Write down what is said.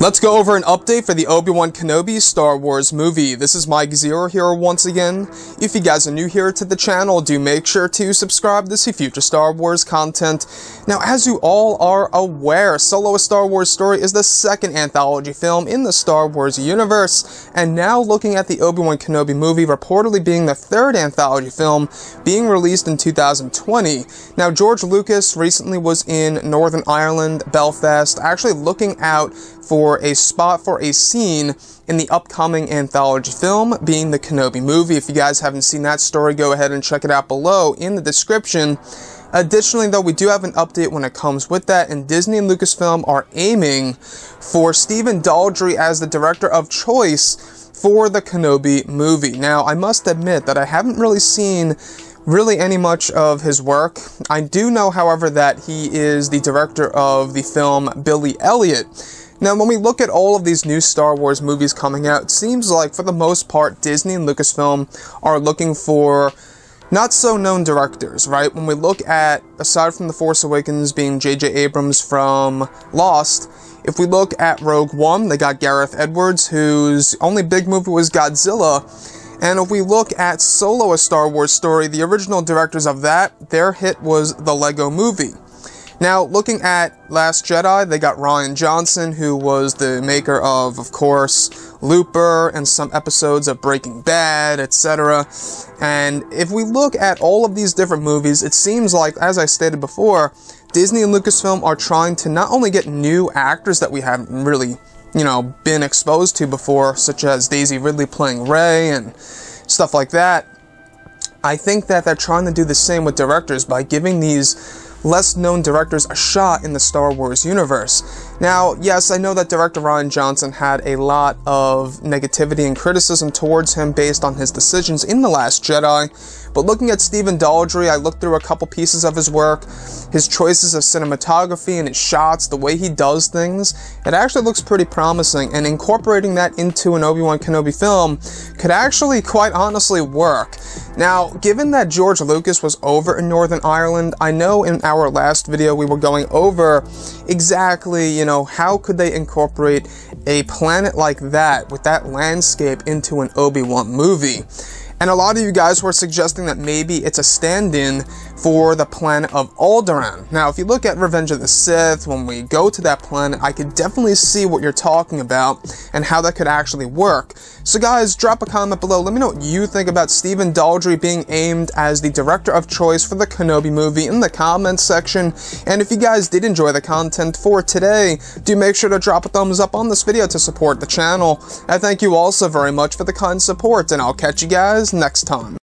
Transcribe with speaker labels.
Speaker 1: Let's go over an update for the Obi Wan Kenobi Star Wars movie. This is Mike Zero here once again. If you guys are new here to the channel, do make sure to subscribe to see future Star Wars content. Now, as you all are aware, Solo: A Star Wars Story is the second anthology film in the Star Wars universe, and now looking at the Obi Wan Kenobi movie reportedly being the third anthology film being released in 2020. Now, George Lucas recently was in Northern Ireland, Belfast, actually looking out for a spot for a scene in the upcoming anthology film, being the Kenobi movie. If you guys haven't seen that story, go ahead and check it out below in the description. Additionally, though, we do have an update when it comes with that, and Disney and Lucasfilm are aiming for Stephen Daldry as the director of choice for the Kenobi movie. Now, I must admit that I haven't really seen any much of his work. I do know, however, that he is the director of the film Billy Elliot. Now, when we look at all of these new Star Wars movies coming out, it seems like, for the most part, Disney and Lucasfilm are looking for not-so-known directors, right? When we look at, aside from The Force Awakens being J.J. Abrams from Lost, if we look at Rogue One, they got Gareth Edwards, whose only big movie was Godzilla. And if we look at Solo: A Star Wars Story, the original directors of that, their hit was the Lego Movie. Now, looking at Last Jedi, they got Rian Johnson, who was the maker of course, Looper and some episodes of Breaking Bad, etc. And if we look at all of these different movies, it seems like, as I stated before, Disney and Lucasfilm are trying to not only get new actors that we haven't really, been exposed to before, such as Daisy Ridley playing Rey and stuff like that. I think that they're trying to do the same with directors by giving these less-known directors a shot in the Star Wars universe. Now, yes, I know that director Rian Johnson had a lot of negativity and criticism towards him based on his decisions in The Last Jedi, but looking at Stephen Daldry, I looked through a couple pieces of his work, his choices of cinematography and his shots, the way he does things, it actually looks pretty promising, and incorporating that into an Obi Wan Kenobi film could actually, quite honestly, work. Now, given that George Lucas was over in Northern Ireland, I know in our last video we were going over exactly, how could they incorporate a planet like that, with that landscape, into an Obi-Wan movie. And a lot of you guys were suggesting that maybe it's a stand-in for the planet of Alderaan. Now, if you look at Revenge of the Sith, when we go to that planet, I could definitely see what you're talking about and how that could actually work. So guys, drop a comment below. Let me know what you think about Stephen Daldry being aimed as the director of choice for the Kenobi movie in the comments section. And if you guys did enjoy the content for today, do make sure to drop a thumbs up on this video to support the channel. I thank you all so very much for the kind support, and I'll catch you guys next time.